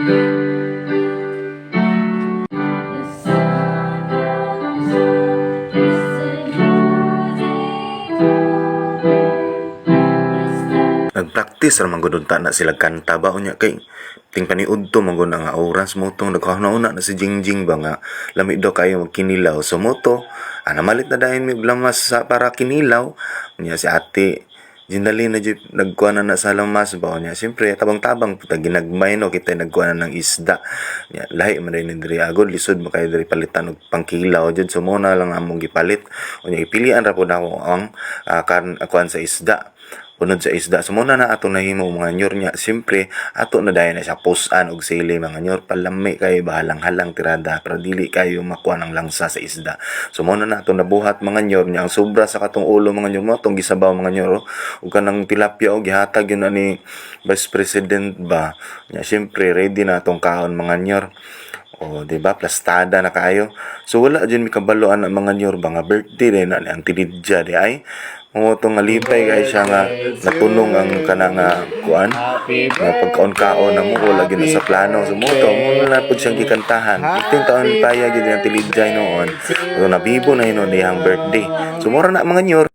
Nagpractice ra man gud unta na sila kanta ba unya kay ting paniud to man gud nga oras mo tong nagkauna na si Jingjing ba nga lami daw kayo magkinilaw so mo to namalit na dayon mi blamas sa para kinilaw unya si ate Jinali na jud nagkuha na sa lamas ba unya siyempre tabang-tabang puta ginagmay no kita nagkuha na ng isda unya lahi man din diri agod lisod mo kayo diri palitan og pangkilaw jud so mo na lang among gipalit unya ipilian ra pud ako ang kuan sa isda unod sa isda. So muna na ato nahimo mga nyor nya. Siyempre, ato na dayon na siya pusan og sili mga nyor. Palami kayo bahalang-halang tirada. Pero dili kayo makuha ng langsa sa isda. So muna na ato nabuhat mga nyor nya. Ang sobra sa katong ulo mga nyor mo. Itong gisabaw mga nyor. O kanang tilapia o gihatag yun na ni Vice President ba. Nya, siyempre, ready na atong kaon mga nyor. O, diba? Plastada na kayo. So, wala dyan may kabaloan ang mga nyor ba nga birthday din na ang tinidya di ay. Mo itong nalipay kay siya nga natunong ang kana nga kuan nga pagkaon-kaon na mo lagi na sa plano so mo to mo na pud siyang gikantahan 15 taon paya gyud ang tilidjay noon so nabibo na hinon diyang birthday so mura na mga nyor